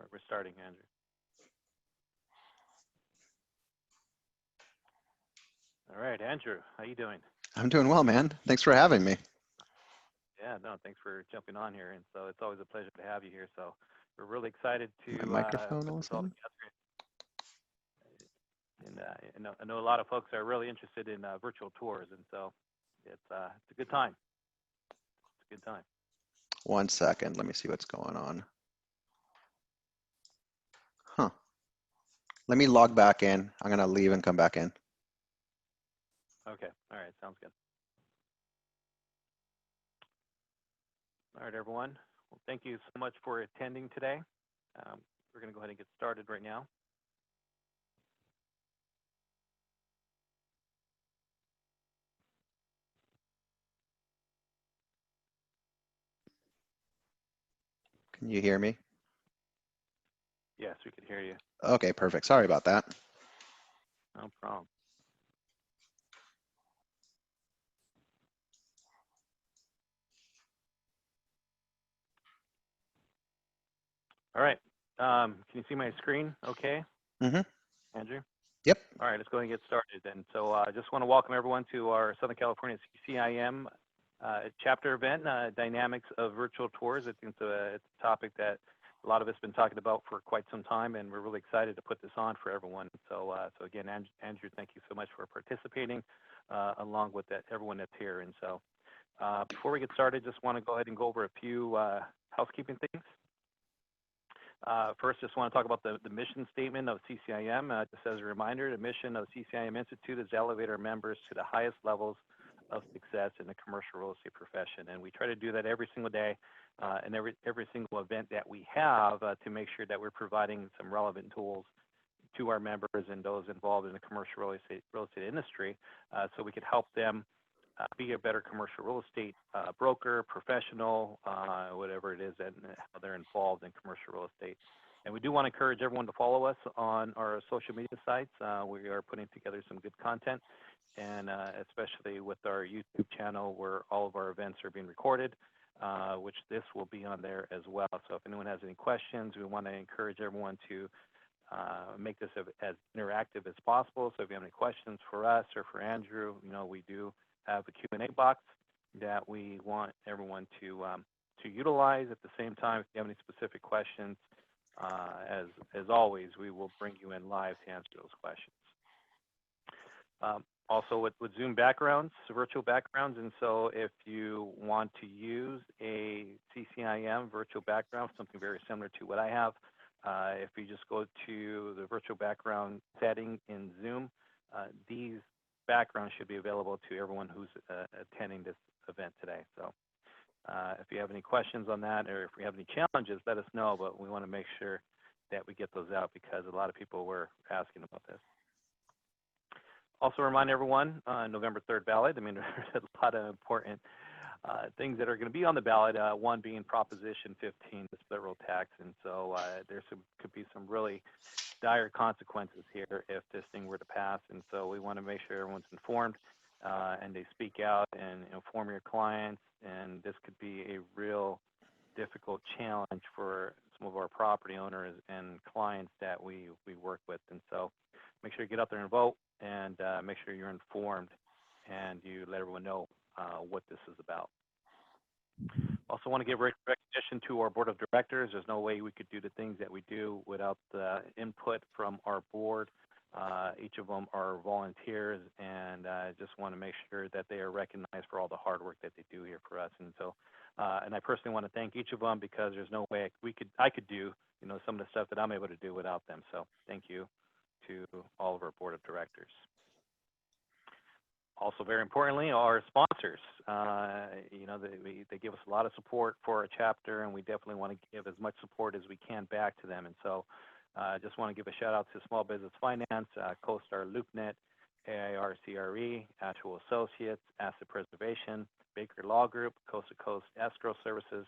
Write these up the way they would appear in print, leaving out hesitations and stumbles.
We're starting, Andrew. All right, Andrew, how you doing? I'm doing well, man. Thanks for having me. Yeah, no, thanks for jumping on here. And so it's always a pleasure to have you here. So we're really excited to My microphone put this all also. together. And I know a lot of folks are really interested in virtual tours, and so it's a good time. It's a good time. 1 second. Let me see what's going on. Huh. Let me log back in. I'm going to leave and come back in. Okay. All right. Sounds good. All right, everyone. Well, thank you so much for attending today. We're going to go ahead and get started right now. Can you hear me? Yes, we can hear you. Okay, perfect. Sorry about that. No problem. All right. Can you see my screen okay, Andrew? Yep. All right, let's go ahead and get started then. So I just want to welcome everyone to our Southern California CCIM chapter event, Dynamics of Virtual Tours. I think it's a topic that a lot of us have been talking about for quite some time, and we're really excited to put this on for everyone. So, so again, Andrew, thank you so much for participating, along with everyone that's here. And so before we get started, just want to go ahead and go over a few housekeeping things. First, just want to talk about the mission statement of CCIM. Just as a reminder, the mission of CCIM Institute is to elevate our members to the highest levels of success in the commercial real estate profession. And we try to do that every single day and every single event that we have to make sure that we're providing some relevant tools to our members and those involved in the commercial real estate industry so we could help them be a better commercial real estate broker, professional, whatever it is, and how they're involved in commercial real estate. And we do want to encourage everyone to follow us on our social media sites. We are putting together some good content, and especially with our YouTube channel where all of our events are being recorded, which this will be on there as well. So if anyone has any questions, we want to encourage everyone to make this as interactive as possible. So if you have any questions for us or for Andrew, we do have a Q&A box that we want everyone to utilize. At the same time, if you have any specific questions, as always, we will bring you in live to answer those questions. Also with Zoom backgrounds, virtual backgrounds, and so if you want to use a CCIM virtual background, something very similar to what I have, if you just go to the virtual background setting in Zoom, these background should be available to everyone who's attending this event today. So if you have any questions on that, or if we have any challenges, let us know, but we want to make sure that we get those out because a lot of people were asking about this. Also remind everyone, November 3rd ballot, I mean, there's a lot of important things that are going to be on the ballot, one being Proposition 15, the split roll tax, and so there could be some really dire consequences here if this thing were to pass, and so we want to make sure everyone's informed and they speak out and inform your clients, and this could be a real difficult challenge for some of our property owners and clients that we work with, and so make sure you get out there and vote and make sure you're informed and you let everyone know what this is about. Also want to give recognition to our board of directors. There's no way we could do the things that we do without the input from our board. Each of them are volunteers, and I just want to make sure that they are recognized for all the hard work that they do here for us. And so, and I personally want to thank each of them because there's no way I could do some of the stuff that I'm able to do without them. So thank you to all of our board of directors. Also, very importantly, our sponsors. They give us a lot of support for our chapter, and we definitely want to give as much support as we can back to them. And so I just want to give a shout out to Small Business Finance, CoStar LoopNet, AIRCRE, Actual Associates, Asset Preservation, Baker Law Group, Coast to Coast Escrow Services,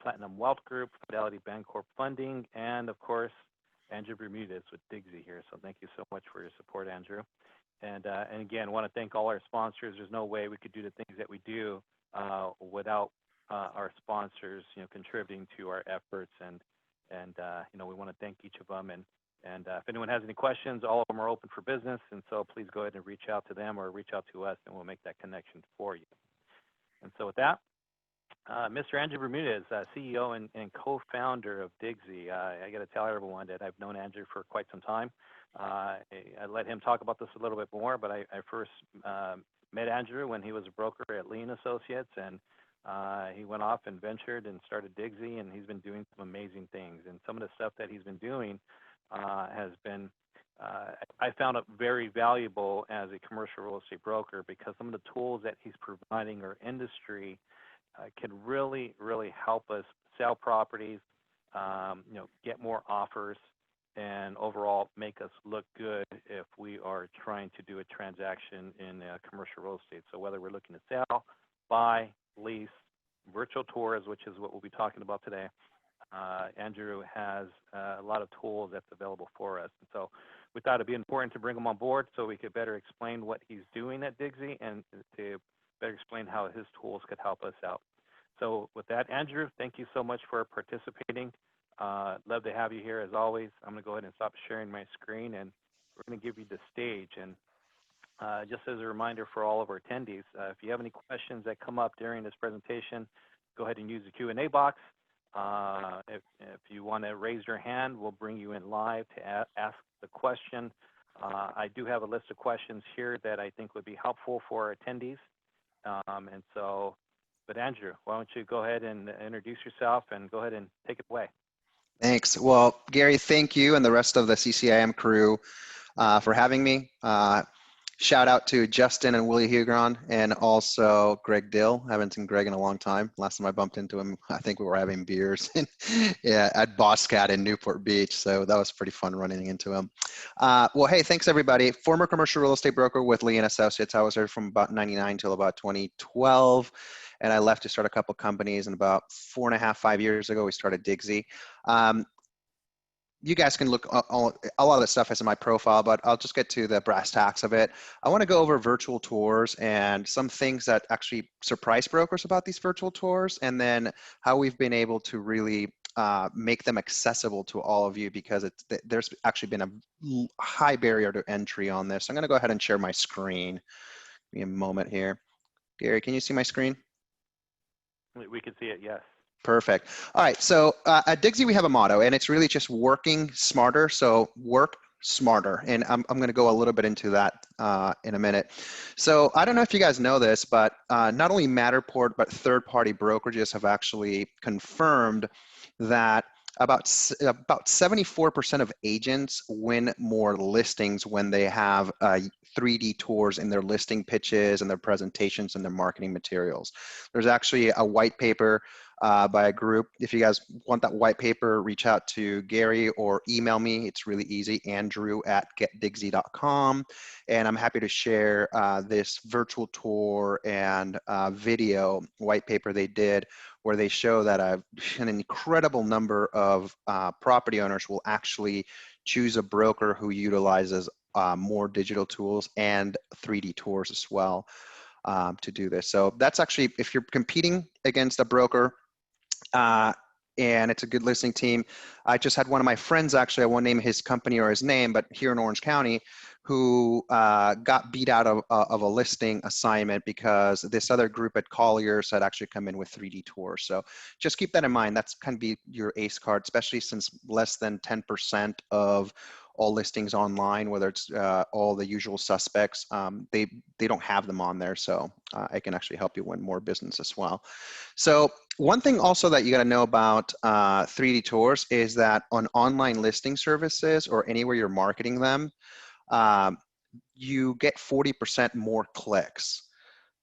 Platinum Wealth Group, Fidelity Bancorp Funding, and of course, Andrew Bermudez with Digsy here. So thank you so much for your support, Andrew. And again, I want to thank all our sponsors. There's no way we could do the things that we do without our sponsors, contributing to our efforts and And we want to thank each of them. And if anyone has any questions, all of them are open for business. And so please go ahead and reach out to them or reach out to us, and we'll make that connection for you. And so with that, Mr. Andrew Bermudez, CEO and co-founder of Digsy. I got to tell everyone that I've known Andrew for quite some time. I let him talk about this a little bit more, but I first met Andrew when he was a broker at Lee & Associates, and he went off and ventured and started Digsy, and he's been doing some amazing things. And some of the stuff that he's been doing has been, I found it very valuable as a commercial real estate broker, because some of the tools that he's providing our industry can really, really help us sell properties, get more offers, and overall make us look good if we are trying to do a transaction in commercial real estate. So whether we're looking to sell, buy, lease, virtual tours, which is what we'll be talking about today, Andrew has a lot of tools that's available for us. And so we thought it'd be important to bring him on board so we could better explain what he's doing at Digsy and to better explain how his tools could help us out. So with that, Andrew, thank you so much for participating. Love to have you here as always. I'm going to go ahead and stop sharing my screen, and we're going to give you the stage. And just as a reminder for all of our attendees, if you have any questions that come up during this presentation, go ahead and use the Q&A box. If you want to raise your hand, we'll bring you in live to ask the question. I do have a list of questions here that I think would be helpful for our attendees. But Andrew, why don't you go ahead and introduce yourself and go ahead and take it away. Thanks. Well, Gary, thank you and the rest of the CCIM crew for having me. Shout out to Justin and Willie Hugron, and also Greg Dill. I haven't seen Greg in a long time. Last time I bumped into him, I think we were having beers at Boss Cat in Newport Beach. So that was pretty fun running into him. Well, hey, thanks everybody. Former commercial real estate broker with Lee & Associates. I was there from about 99 till about 2012. And I left to start a couple companies, and about 4.5, 5 years ago, we started Digsy. You guys can look, a lot of the stuff is in my profile, but I'll just get to the brass tacks of it. I want to go over virtual tours and some things that actually surprise brokers about these virtual tours, and then how we've been able to really make them accessible to all of you, because there's actually been a high barrier to entry on this. I'm going to go ahead and share my screen. Give me a moment here. Gary, can you see my screen? We can see it, yes. Perfect. All right, so at Digsy we have a motto, and it's really just working smarter. So work smarter, and I'm going to go a little bit into that in a minute. So I don't know if you guys know this, but not only Matterport, but third-party brokerages have actually confirmed that about 74% of agents win more listings when they have 3D tours in their listing pitches and their presentations and their marketing materials. There's actually a white paper by a group. If you guys want that white paper, reach out to Gary or email me. It's really easy, andrew@getdigsy.com. And I'm happy to share this virtual tour and video white paper they did, where they show that an incredible number of property owners will actually choose a broker who utilizes more digital tools and 3D tours as well to do this. So that's actually, if you're competing against a broker, and it's a good listing team. I just had one of my friends, actually, I won't name his company or his name, but here in Orange County, who got beat out of a listing assignment because this other group at Colliers had actually come in with 3D tours. So just keep that in mind. That's kind of be your ace card, especially since less than 10% of all listings online, whether it's all the usual suspects, they don't have them on there. So I can actually help you win more business as well. So one thing also that you got to know about 3D tours is that on online listing services or anywhere you're marketing them, you get 40% more clicks.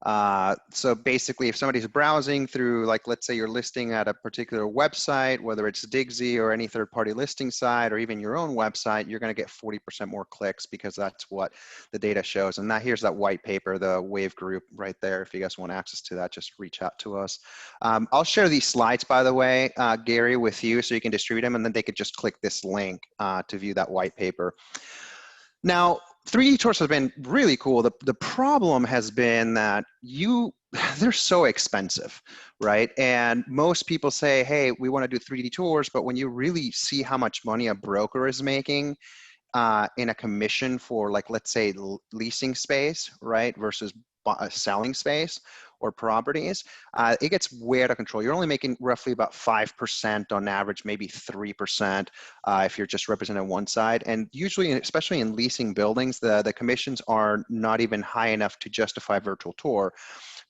So basically, if somebody's browsing through, like, let's say you're listing at a particular website, whether it's Digsy or any third-party listing site or even your own website, you're going to get 40% more clicks, because that's what the data shows. And here's that white paper, the WAVE group right there. If you guys want access to that, just reach out to us. I'll share these slides, by the way, Gary, with you, so you can distribute them, and then they could just click this link to view that white paper. Now, 3D tours have been really cool. The problem has been that you they're so expensive, right? And most people say, hey, we want to do 3D tours, but when you really see how much money a broker is making in a commission for, like, let's say leasing space, right, versus selling space or properties, it gets way out of control. You're only making roughly about 5% on average, maybe 3% if you're just representing one side. And usually, especially in leasing buildings, the commissions are not even high enough to justify virtual tour.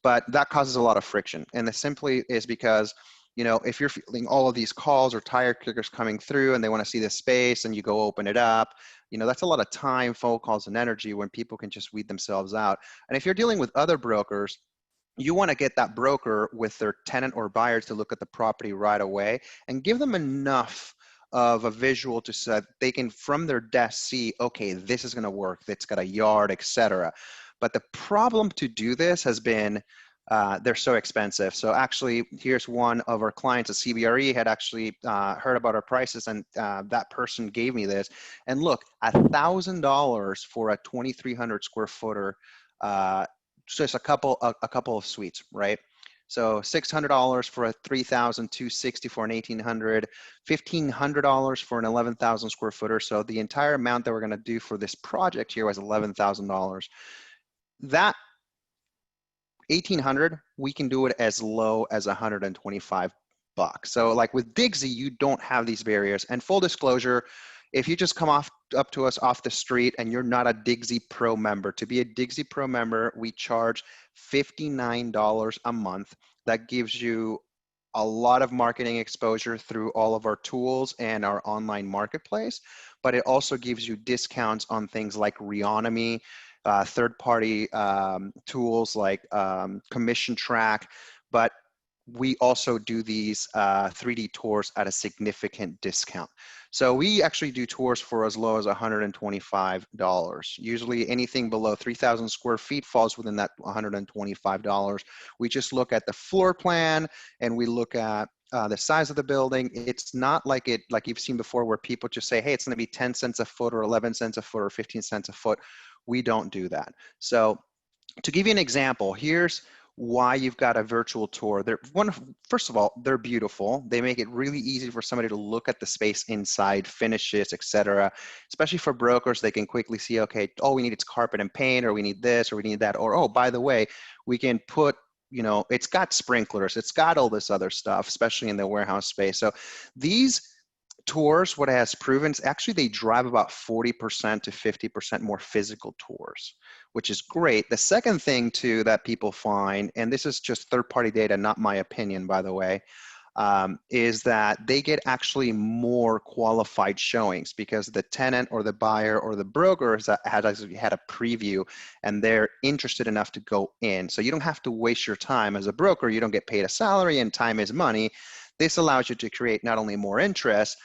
But that causes a lot of friction. And this simply is because, you know, if you're feeling all of these calls or tire kickers coming through and they want to see the space and you go open it up, you know, that's a lot of time, phone calls, and energy when people can just weed themselves out. And if you're dealing with other brokers, you want to get that broker with their tenant or buyers to look at the property right away and give them enough of a visual to so that they can, from their desk, see, okay, this is going to work. It's got a yard, etc. But the problem to do this has been they're so expensive. So actually, here's one of our clients at CBRE had actually heard about our prices, and that person gave me this. And look, $1,000 for a 2,300 square footer, just a couple of suites, right? So $600 for a 3,260 for an 1,800, $1,500 for an 11,000 square footer. So the entire amount that we're going to do for this project here was $11,000. That 1,800, we can do it as low as 125 bucks. So like with Digsy, you don't have these barriers. And full disclosure, if you just come up to us off the street and you're not a Digsy Pro member, to be a Digsy Pro member, we charge $59 a month. That gives you a lot of marketing exposure through all of our tools and our online marketplace, but it also gives you discounts on things like Reonomy, third-party tools like Commission Track, but we also do these 3D tours at a significant discount. So we actually do tours for as low as $125. Usually anything below 3,000 square feet falls within that $125. We just look at the floor plan and we look at the size of the building. It's not like you've seen before where people just say, hey, it's going to be 10 cents a foot or 11 cents a foot or 15 cents a foot. We don't do that. So to give you an example, here's why you've got a virtual tour. First of all, they're beautiful. They make it really easy for somebody to look at the space inside, finishes, etc. Especially for brokers, they can quickly see, okay, all we need is carpet and paint, or we need this, or we need that, or oh, by the way, we can put, you know, it's got sprinklers, it's got all this other stuff, especially in the warehouse space. So these tours, what it has proven is actually they drive about 40% to 50% more physical tours, which is great. The second thing too that people find, and this is just third-party data, not my opinion, by the way, is that they get actually more qualified showings because the tenant or the buyer or the broker has actually had a preview and they're interested enough to go in. So you don't have to waste your time as a broker. You don't get paid a salary, and time is money. This allows you to create not only more interest,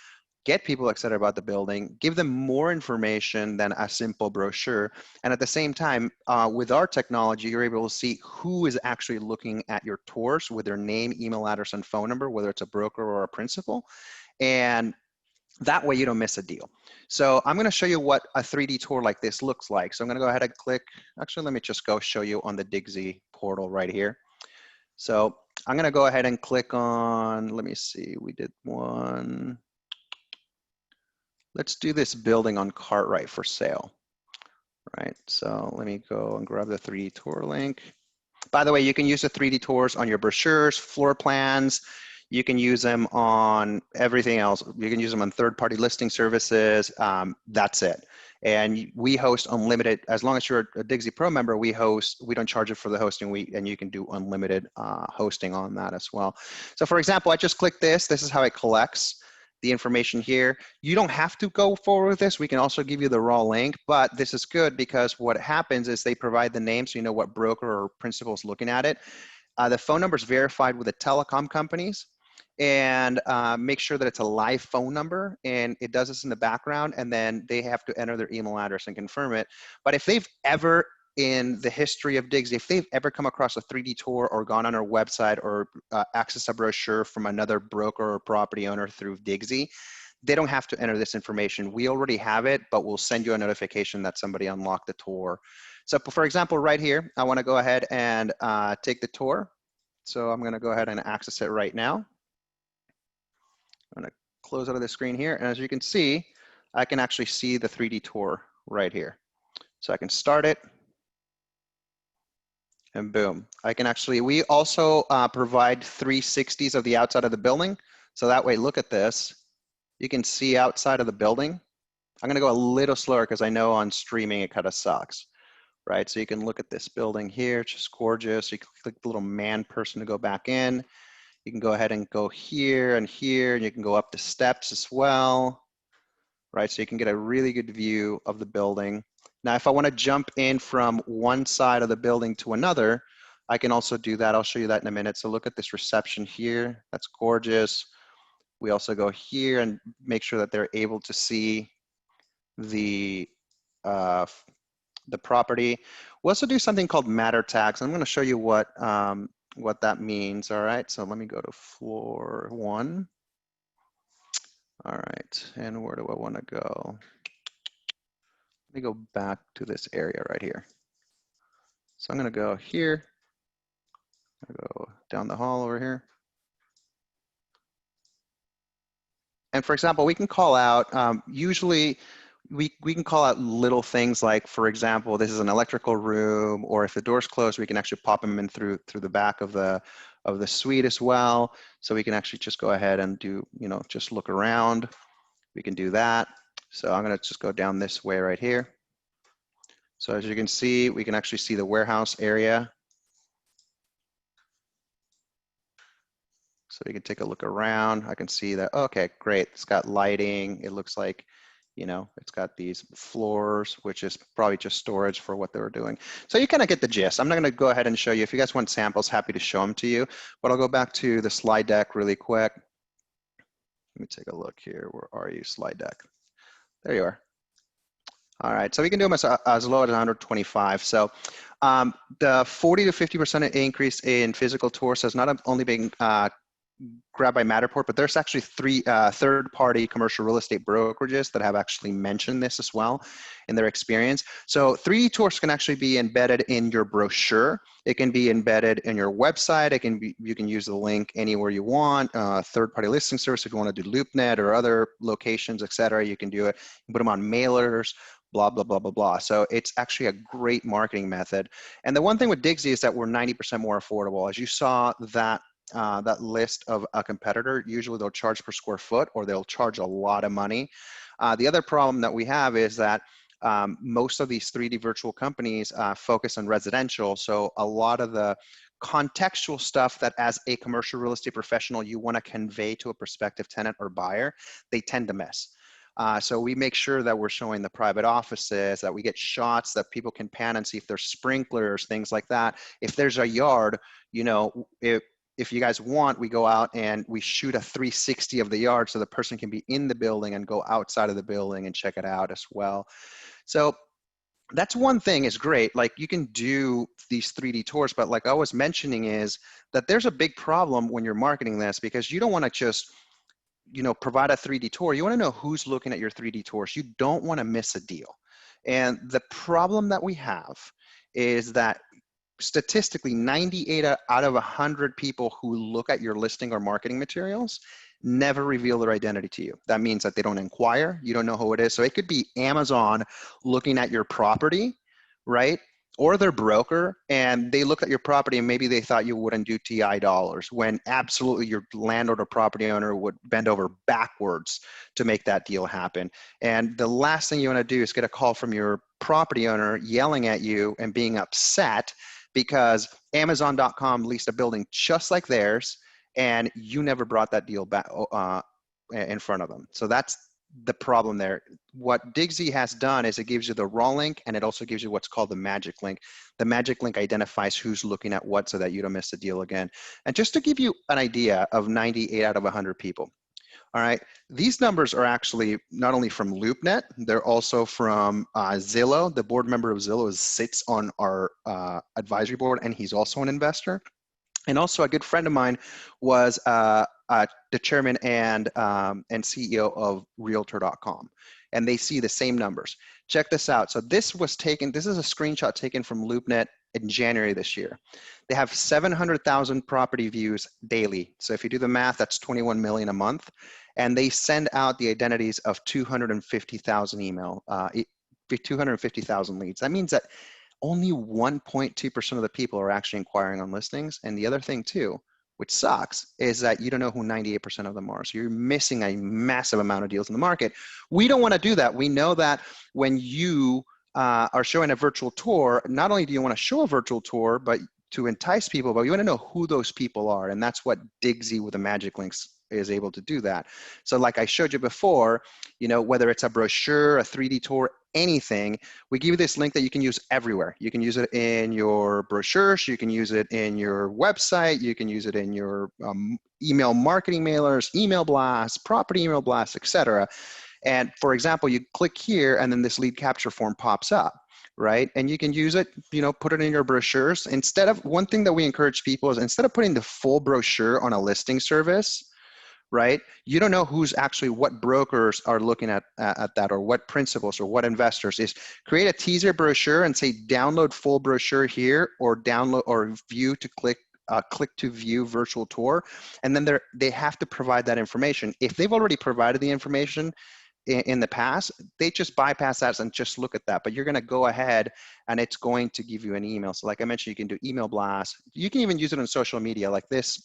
get people excited about the building, give them more information than a simple brochure. And at the same time, with our technology, you're able to see who is actually looking at your tours with their name, email address, and phone number, whether it's a broker or a principal. And that way you don't miss a deal. So I'm going to show you what a 3D tour like this looks like. So I'm going to go ahead and click. Actually, let me just go show you on the Digsy portal right here. So I'm going to go ahead and click on, let me see, we did one. Let's do this building on Cartwright for sale, right? So let me go and grab the 3D tour link. By the way, you can use the 3D tours on your brochures, floor plans. You can use them on everything else. You can use them on third-party listing services. That's it. And we host unlimited, as long as you're a Digsy Pro member, we host, we don't charge it for the hosting, and you can do unlimited hosting on that as well. So for example, I just clicked this. This is how it collects the information here. You don't have to go forward with this. We can also give you the raw link, but this is good because what happens is they provide the name so you know what broker or principal is looking at it. The phone number is verified with the telecom companies, and make sure that it's a live phone number, and it does this in the background, and then they have to enter their email address and confirm it. But if they've ever, in the history of Digsy, if they've ever come across a 3D tour or gone on our website or accessed a brochure from another broker or property owner through Digsy, they don't have to enter this information. We already have it, but we'll send you a notification that somebody unlocked the tour. So for example, right here, I want to go ahead and take the tour. So I'm going to go ahead and access it right now. I'm going to close out of the screen here. And as you can see, I can actually see the 3D tour right here. So I can start it. And boom, I can actually, we also provide 360s of the outside of the building. So that way, look at this. You can see outside of the building. I'm gonna go a little slower because I know on streaming it kind of sucks, right? So you can look at this building here, it's just gorgeous. You can click the little man person to go back in. You can go ahead and go here, and you can go up the steps as well, right? So you can get a really good view of the building. Now, if I want to jump in from one side of the building to another, I can also do that. I'll show you that in a minute. So look at this reception here. That's gorgeous. We also go here and make sure that they're able to see the property. We also do something called matter tags. I'm going to show you what that means. All right. So let me go to floor 1. All right. And where do I want to go? Let me go back to this area right here. So I'm going to go here. I'll go down the hall over here. And for example, we can call out, usually we can call out little things like, for example, this is an electrical room, or if the door's closed, we can actually pop them in through the back of the suite as well. So we can actually just go ahead and do, just look around. We can do that. So I'm going to just go down this way right here. So as you can see, we can actually see the warehouse area. So you can take a look around. I can see that, okay, great. It's got lighting. It looks like, it's got these floors, which is probably just storage for what they were doing. So you kind of get the gist. I'm not going to go ahead and show you. If you guys want samples, happy to show them to you. But I'll go back to the slide deck really quick. Let me take a look here. Where are you, slide deck? There you are. All right, so we can do them as low as 125. So the 40 to 50% increase in physical tours has not only been grabbed by Matterport, but there's actually 3 third-party commercial real estate brokerages that have actually mentioned this as well in their experience. So 3D tours can actually be embedded in your brochure. It can be embedded in your website. You can use the link anywhere you want. Third-party listing service, if you want to do LoopNet or other locations, et cetera, you can do it. You can put them on mailers, blah, blah, blah, blah, blah. So it's actually a great marketing method. And the one thing with Digsy is that we're 90% more affordable. As you saw that list of a competitor, usually they'll charge per square foot or they'll charge a lot of money. The other problem that we have is that most of these 3D virtual companies focus on residential. So a lot of the contextual stuff that as a commercial real estate professional, you want to convey to a prospective tenant or buyer, they tend to miss. So we make sure that we're showing the private offices, that we get shots that people can pan and see if there's sprinklers, things like that. If there's a yard, if you guys want, we go out and we shoot a 360 of the yard so the person can be in the building and go outside of the building and check it out as well. So that's one thing is great. Like you can do these 3D tours, but like I was mentioning is that there's a big problem when you're marketing this because you don't want to just provide a 3D tour. You want to know who's looking at your 3D tours. You don't want to miss a deal. And the problem that we have is that statistically 98 out of 100 people who look at your listing or marketing materials never reveal their identity to you. That means that they don't inquire. You don't know who it is. So it could be Amazon looking at your property, right? Or their broker, and they look at your property and maybe they thought you wouldn't do TI dollars when absolutely your landlord or property owner would bend over backwards to make that deal happen. And the last thing you want to do is get a call from your property owner yelling at you and being upset because Amazon.com leased a building just like theirs and you never brought that deal back in front of them. So that's the problem there. What Digsy has done is it gives you the raw link and it also gives you what's called the magic link. The magic link identifies who's looking at what so that you don't miss the deal again. And just to give you an idea of 98 out of 100 people, all right, these numbers are actually not only from LoopNet, they're also from Zillow. The board member of Zillow sits on our advisory board and he's also an investor. And also a good friend of mine was a the chairman and CEO of Realtor.com, and they see the same numbers. Check this out. So this was taken, this is a screenshot taken from LoopNet in January this year. They have 700,000 property views daily. So if you do the math, that's 21 million a month. And they send out the identities of 250,000 email, 250,000 leads. That means that only 1.2% of the people are actually inquiring on listings. And the other thing too, which sucks, is that you don't know who 98% of them are. So you're missing a massive amount of deals in the market. We don't want to do that. We know that when you are showing a virtual tour, not only do you want to show a virtual tour, but to entice people, but you want to know who those people are. And that's what Digsy with the magic links is able to do that. So like I showed you before, you know, whether it's a brochure, a 3D tour, anything, we give you this link that you can use everywhere. You can use it in your brochures, you can use it in your website, you can use it in your email marketing mailers, email blasts, property email blasts, etc. And for example, you click here and then this lead capture form pops up, right? And you can use it, you know, put it in your brochures. Instead of, one thing that we encourage people is instead of putting the full brochure on a listing service, right? You don't know who's actually, what brokers are looking at that, or what principals or what investors, is create a teaser brochure and say, download full brochure here, or download or view to click to view virtual tour. And then they have to provide that information. If they've already provided the information in the past, they just bypass that and just look at that. But you're going to go ahead and it's going to give you an email. So like I mentioned, you can do email blasts. You can even use it on social media. Like this,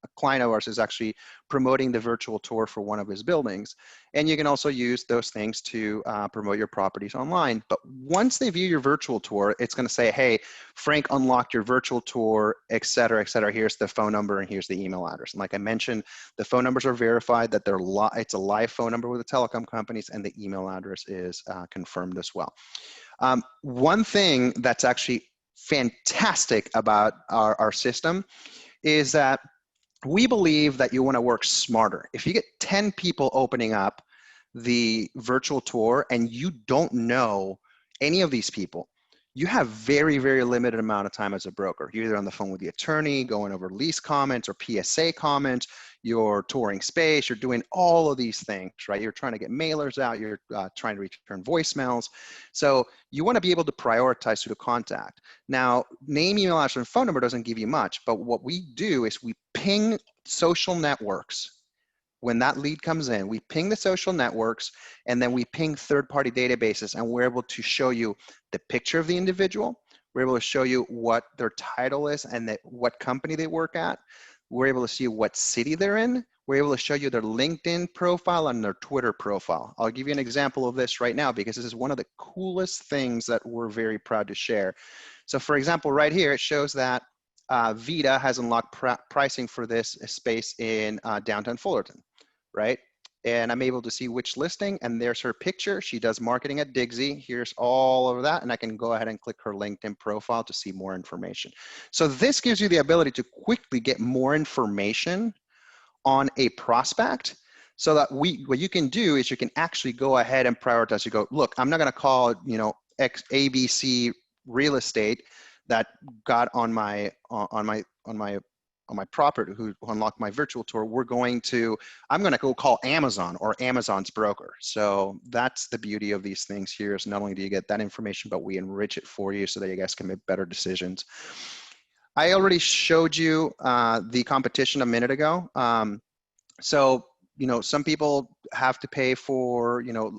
a client of ours is actually promoting the virtual tour for one of his buildings. And you can also use those things to promote your properties online. But once they view your virtual tour, it's going to say, hey, Frank unlocked your virtual tour, et cetera, et cetera. Here's the phone number and here's the email address. And like I mentioned, the phone numbers are verified, that they're it's a live phone number with the telecom companies, and the email address is confirmed as well. One thing that's actually fantastic about our system is that we believe that you want to work smarter. If you get 10 people opening up the virtual tour and you don't know any of these people, you have very, very limited amount of time as a broker. You're either on the phone with the attorney, going over lease comments or PSA comments, you're touring space, you're doing all of these things, right? You're trying to get mailers out, you're trying to return voicemails. So you want to be able to prioritize who to contact. Now, name, email, address, and phone number doesn't give you much, but what we do is we ping social networks. When that lead comes in, we ping the social networks, and then we ping third-party databases, and we're able to show you the picture of the individual. We're able to show you what their title is and what company they work at. We're able to see what city they're in. We're able to show you their LinkedIn profile and their Twitter profile. I'll give you an example of this right now because this is one of the coolest things that we're very proud to share. So for example, right here, it shows that Vita has unlocked pricing for this space in downtown Fullerton, right? And I'm able to see which listing, and there's her picture. She does marketing at Digsy. Here's all of that, and I can go ahead and click her LinkedIn profile to see more information. So this gives you the ability to quickly get more information on a prospect, so that what you can do is you can actually go ahead and prioritize. You go, look, I'm not gonna call, you know, ABC real estate that got on my property, who unlocked my virtual tour. I'm going to go call Amazon or Amazon's broker. So that's the beauty of these things here, is not only do you get that information, but we enrich it for you so that you guys can make better decisions. I already showed you the competition a minute ago. So, you know, some people have to pay for, you know,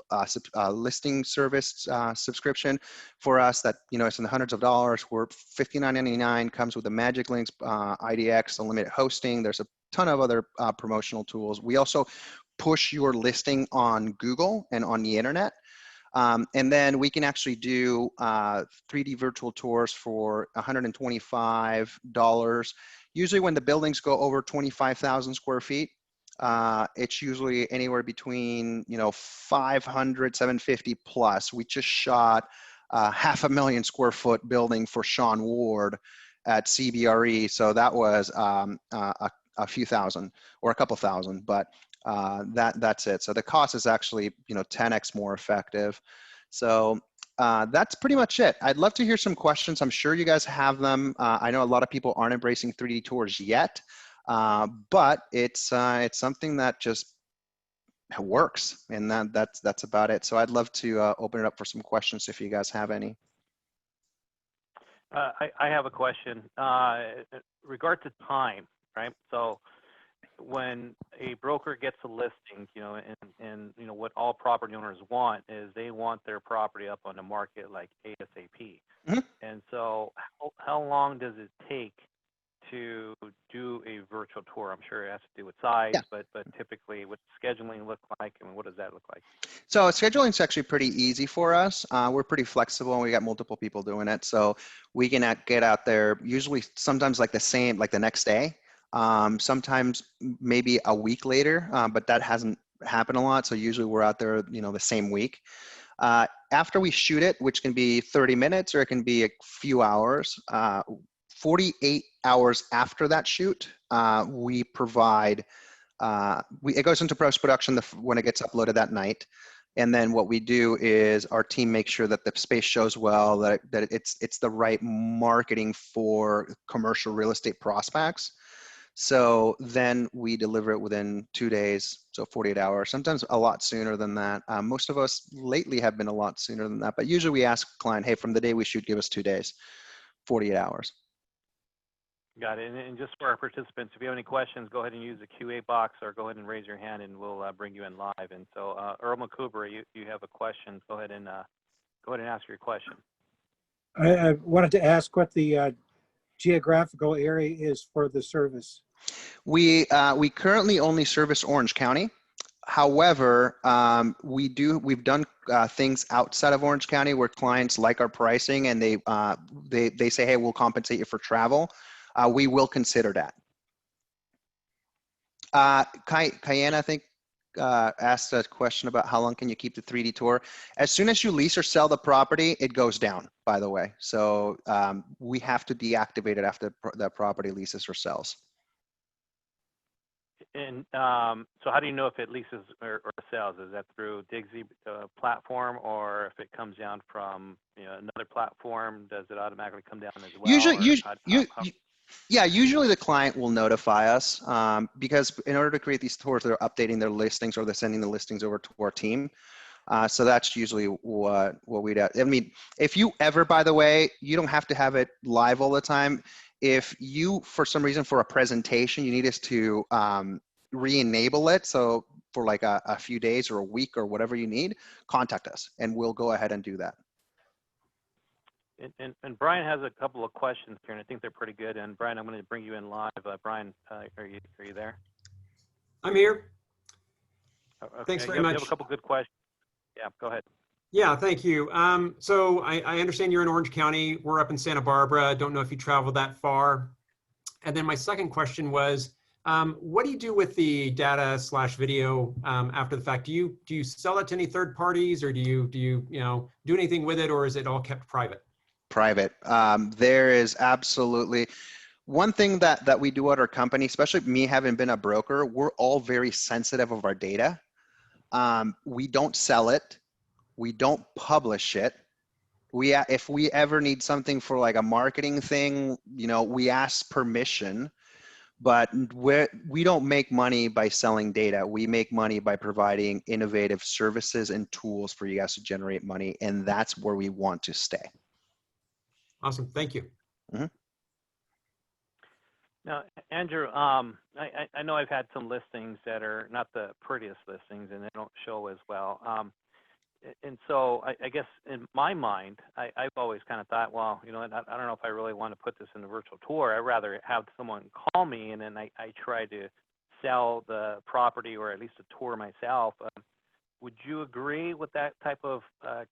listing service subscription. For us, that, you know, it's in the hundreds of dollars. We're $59.99, comes with the magic links, IDX, unlimited hosting. There's a ton of other promotional tools. We also push your listing on Google and on the internet. And then we can actually do 3D virtual tours for $125. Usually when the buildings go over 25,000 square feet, it's usually anywhere between, you know, 500, 750 plus. We just shot a 500,000 square foot building for Sean Ward at CBRE. So that was a few thousand or a couple thousand, but that's it. So the cost is actually, you know, 10x more effective. So that's pretty much it. I'd love to hear some questions. I'm sure you guys have them. I know a lot of people aren't embracing 3D tours yet. But it's something that just works, and that's about it. So I'd love to open it up for some questions if you guys have any. I have a question. Regard to time, right? So when a broker gets a listing, and what all property owners want is they want their property up on the market like ASAP. Mhm. And so how long does it take to do a virtual tour? I'm sure it has to do with size, Yeah. but typically what scheduling look like, and what does that look like? So scheduling is actually pretty easy for us. We're pretty flexible, and we got multiple people doing it. So we can get out there usually sometimes like the next day, sometimes maybe a week later, but that hasn't happened a lot. So usually we're out there, the same week. After we shoot it, which can be 30 minutes or it can be a few hours, 48 hours after that shoot, we provide, it goes into post-production when it gets uploaded that night. And then what we do is our team makes sure that the space shows well, that it's the right marketing for commercial real estate prospects. So then we deliver it within 2 days, so 48 hours, sometimes a lot sooner than that. Most of us lately have been a lot sooner than that, but usually we ask the client, hey, from the day we shoot, give us 2 days, 48 hours. Got it. And just for our participants, if you have any questions, go ahead and use the QA box or go ahead and raise your hand and we'll bring you in live. And so Earl McCoober, you have a question. Go ahead and ask your question. I wanted to ask what the geographical area is for the service. We currently only service Orange County. However, we've done things outside of Orange County where clients like our pricing and they say, hey, we'll compensate you for travel. We will consider that. Cayenne, I think, asked a question about how long can you keep the 3D tour. As soon as you lease or sell the property, it goes down, by the way. So we have to deactivate it after that property leases or sells. And so how do you know if it leases or sells? Is that through Digsy platform, or if it comes down from another platform, does it automatically come down as well? Usually the client will notify us because in order to create these tours, they're updating their listings or they're sending the listings over to our team. So that's usually what we'd have. I mean, if you ever, by the way, you don't have to have it live all the time. If you, for some reason, for a presentation, you need us to re-enable it, so for like a few days or a week or whatever you need, contact us and we'll go ahead and do that. And Brian has a couple of questions here, and I think they're pretty good. And Brian, I'm going to bring you in live. Brian, are you there? I'm here. Okay. Thanks very much. You have a couple good questions. Yeah, go ahead. Yeah, thank you. So I understand you're in Orange County. We're up in Santa Barbara. Don't know if you traveled that far. And then my second question was, what do you do with the data / video after the fact? Do you sell it to any third parties, or do you do anything with it, or is it all kept private? Private. There is absolutely one thing that we do at our company, especially me having been a broker, we're all very sensitive of our data. We don't sell it. We don't publish it. If we ever need something for like a marketing thing, we ask permission, but we don't make money by selling data. We make money by providing innovative services and tools for you guys to generate money. And that's where we want to stay. Awesome. Thank you. Mm-hmm. Now, Andrew, I know I've had some listings that are not the prettiest listings and they don't show as well. And so I guess in my mind, I've always kind of thought, well, I don't know if I really want to put this in the virtual tour. I'd rather have someone call me and then I try to sell the property or at least a tour myself. Would you agree with that type of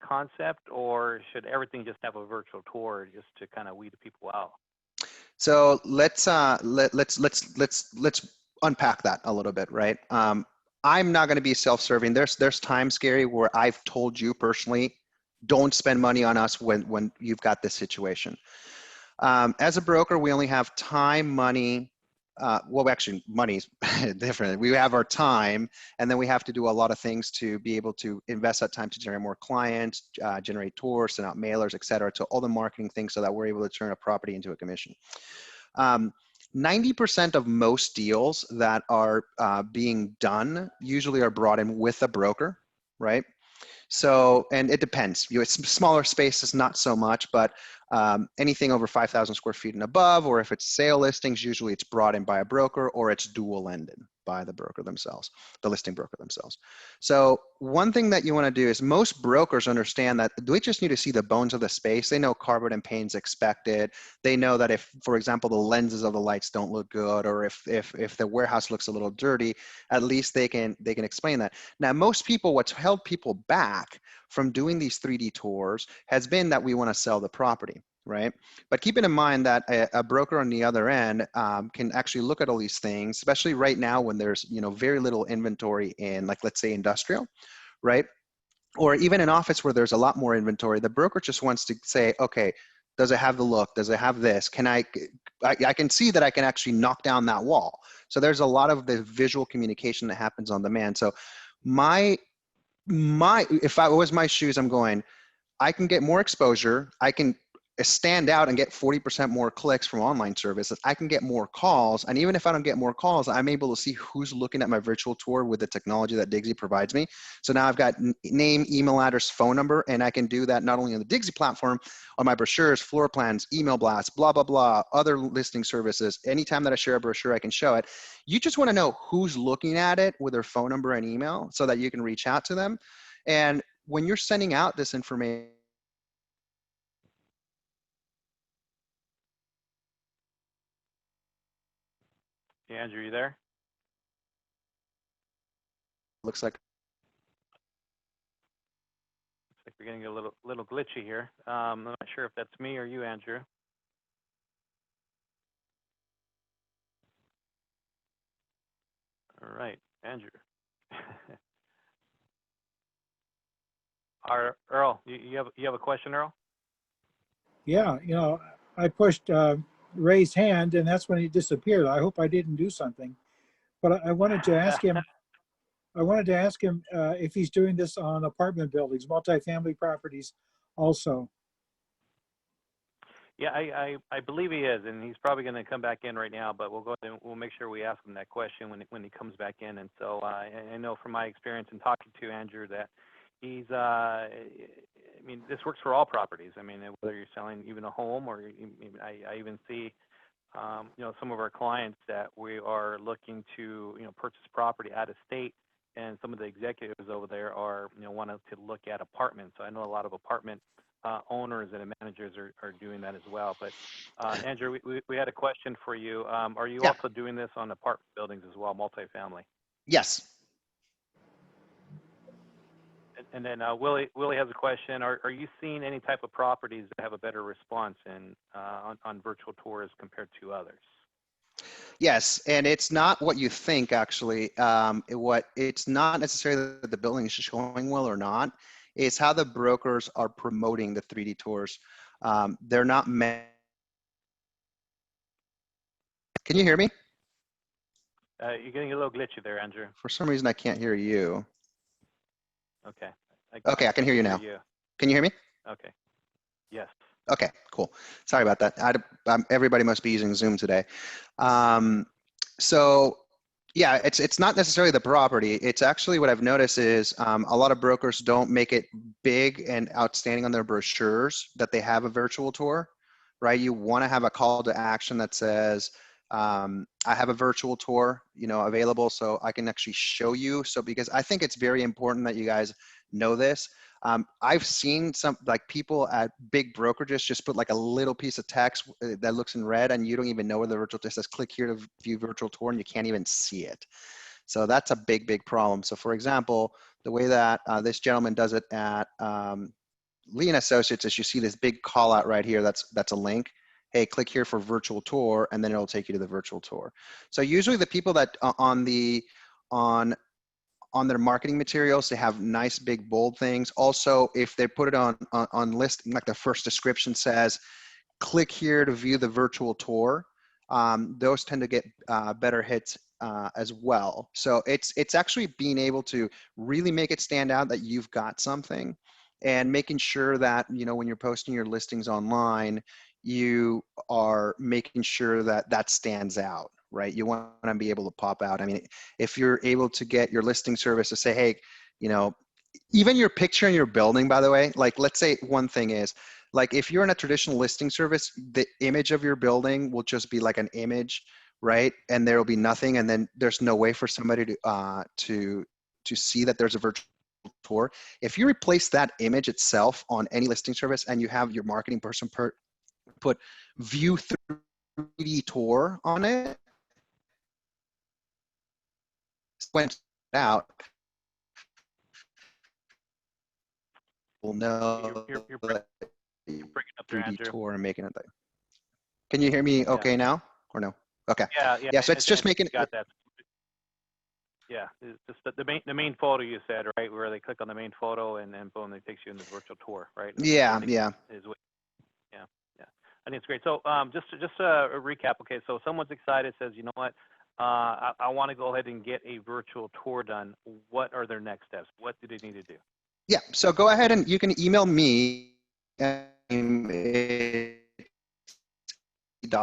concept, or should everything just have a virtual tour just to kind of weed people out? So let's unpack that a little bit, right? I'm not going to be self-serving. There's times, Gary, where I've told you personally, don't spend money on us when you've got this situation. As a broker, we only have time, money. Well, actually, money's different. We have our time, and then we have to do a lot of things to be able to invest that time to generate more clients, generate tours, send out mailers, et cetera, to all the marketing things so that we're able to turn a property into a commission. 90% of most deals that are being done usually are brought in with a broker, right? So, and it depends. It's smaller spaces, not so much, but anything over 5,000 square feet and above, or if it's sale listings, usually it's brought in by a broker or it's dual ended by the broker themselves, the listing broker themselves. So one thing that you want to do is most brokers understand that they just need to see the bones of the space. They know carpet and paint's expected. They know that if, for example, the lenses of the lights don't look good, or if the warehouse looks a little dirty, at least they can explain that. Now, most people, what's held people back from doing these 3D tours has been that we want to sell the property, right? But keeping in mind that a broker on the other end can actually look at all these things, especially right now when there's very little inventory in, like, let's say industrial, right? Or even an office where there's a lot more inventory. The broker just wants to say, okay, does it have the look? Does it have this? Can I can see that I can actually knock down that wall. So there's a lot of the visual communication that happens on demand. So if I was my shoes, I'm going, I can get more exposure. I can stand out and get 40% more clicks from online services. I can get more calls. And even if I don't get more calls, I'm able to see who's looking at my virtual tour with the technology that Digsy provides me. So now I've got name, email address, phone number, and I can do that not only on the Digsy platform, on my brochures, floor plans, email blasts, blah, blah, blah, other listing services. Anytime that I share a brochure, I can show it. You just want to know who's looking at it with their phone number and email so that you can reach out to them. And when you're sending out this information, Hey, Andrew, you there? looks like We're getting a little glitchy here. I'm not sure if that's me or you, Andrew. All right, Andrew. Earl, you have a question, Earl? Yeah, I pushed raise hand and that's when he disappeared. I hope I didn't do something. But I wanted to ask him, if he's doing this on apartment buildings, multifamily properties also. Yeah, I believe he is, and he's probably going to come back in right now. But we'll go and we'll make sure we ask him that question when he comes back in. And so I know from my experience in talking to Andrew that he's I mean, this works for all properties. I mean, whether you're selling even a home or I even see some of our clients that we are looking to purchase property out of state, and some of the executives over there are wanting to look at apartments. So I know a lot of apartment owners and managers are doing that as well. But Andrew, we had a question for you. Are you also doing this on apartment buildings as well, multifamily? yes. And then Willie has a question. Are you seeing any type of properties that have a better response on virtual tours compared to others? Yes, and it's not what you think, actually. It's not necessarily that the building is showing well or not. It's how the brokers are promoting the 3D tours. They're not meant. Can you hear me? You're getting a little glitchy there, Andrew. For some reason, I can't hear you. Okay. Okay, I can hear you now. Can you hear me? Okay. Yes. Okay, cool. Sorry about that. Everybody must be using Zoom today. So yeah, it's not necessarily the property. It's actually what I've noticed is a lot of brokers don't make it big and outstanding on their brochures that they have a virtual tour, right? You want to have a call to action that says, I have a virtual tour, available, so I can actually show you. So because I think it's very important that you guys know this. I've seen some people at big brokerages just put like a little piece of text that looks in red, and you don't even know where the virtual tour says click here to view virtual tour, and you can't even see it. So that's a big problem. So for example, the way that this gentleman does it at Lee & Associates is you see this big call out right here. That's a link. Hey, click here for virtual tour, and then it'll take you to the virtual tour. So usually the people that on their marketing materials, they have nice big bold things. Also, if they put it on listing, like the first description says, click here to view the virtual tour, those tend to get better hits as well. So it's actually being able to really make it stand out that you've got something, and making sure that when you're posting your listings online, you are making sure that that stands out, right? You want to be able to pop out. I mean, if you're able to get your listing service to say, hey, you know, even your picture in your building, by the way, like let's say one thing is, like if you're in a traditional listing service, the image of your building will just be like an image, right? And there will be nothing, and then there's no way for somebody to see that there's a virtual tour. If you replace that image itself on any listing service and you have your marketing person put view 3D tour on it, went out, we'll know You're that breaking up there, 3D Andrew. tour and making it like. Can you hear me okay now or no? Okay. Yeah, Yeah, so it's I just think making you got that. Yeah, it's just the main photo you said, right, where they click on the main photo and then boom, it takes you in the virtual tour, right? Yeah. Yeah. I think it's great. So just a recap. Okay, so someone's excited, says, you know what, I want to go ahead and get a virtual tour done. What are their next steps? What do they need to do? Yeah, so go ahead and you can email me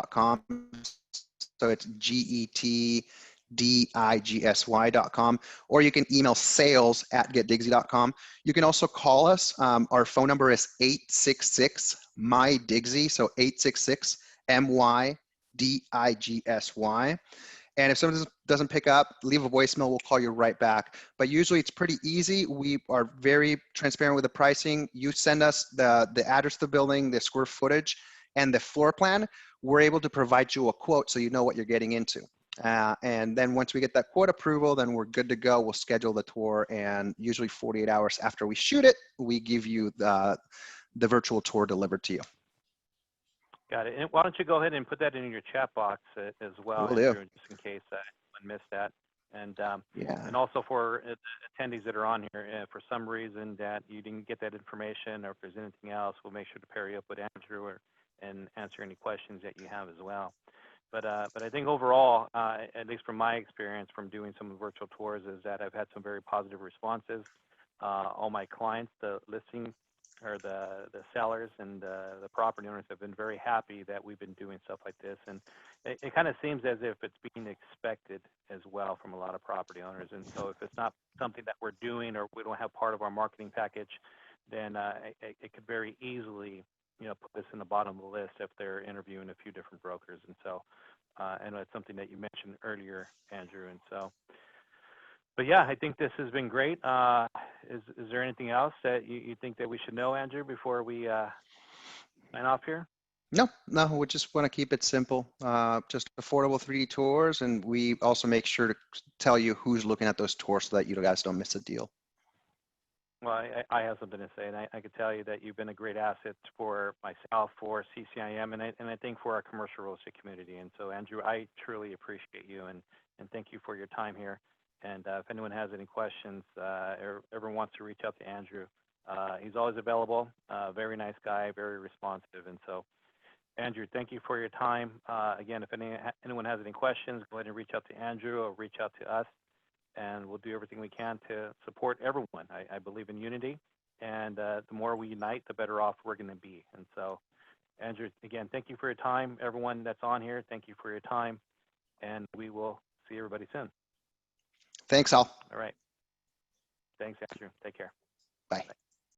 .com. So it's GETDIGSY.com, or you can email sales@getdigsy.com. You can also call us. Our phone number is 866-MY-DIGSY, so 866-MY-DIGSY. And if someone doesn't pick up, leave a voicemail, we'll call you right back. But usually it's pretty easy. We are very transparent with the pricing. You send us the address of the building, the square footage, and the floor plan. We're able to provide you a quote so you know what you're getting into. And then once we get that quote approval, then we're good to go. We'll schedule the tour, and usually 48 hours after we shoot it, we give you the virtual tour delivered to you. Got it. And why don't you go ahead and put that in your chat box as well, Will do. Andrew, just in case anyone missed that. And Yeah. and also for attendees that are on here, for some reason that you didn't get that information, or if there's anything else, we'll make sure to pair you up with Andrew and answer any questions that you have as well. But I think overall, at least from my experience from doing some of the virtual tours, is that I've had some very positive responses. All my clients, the listing or the sellers and the property owners have been very happy that we've been doing stuff like this. And it kind of seems as if it's being expected as well from a lot of property owners. And so if it's not something that we're doing or we don't have part of our marketing package, then it could very easily, you know, put this in the bottom of the list if they're interviewing a few different brokers. And so, and it's something that you mentioned earlier, Andrew. And so, but yeah, I think this has been great. Is there anything else that you think that we should know, Andrew, before we sign off here? No, we just want to keep it simple. Just affordable 3D tours, and we also make sure to tell you who's looking at those tours so that you guys don't miss a deal. Well, I have something to say, and I could tell you that you've been a great asset for myself, for CCIM, and I think for our commercial real estate community. And so, Andrew, I truly appreciate you, and thank you for your time here. And if anyone has any questions or ever wants to reach out to Andrew, he's always available. Very nice guy, very responsive. And so, Andrew, thank you for your time. Again, if anyone has any questions, go ahead and reach out to Andrew or reach out to us, and we'll do everything we can to support everyone. I believe in unity, and the more we unite, the better off we're going to be. And so, Andrew, again, thank you for your time. Everyone that's on here, thank you for your time, and we will see everybody soon. Thanks, Al. All right. Thanks, Andrew. Take care. Bye. Bye.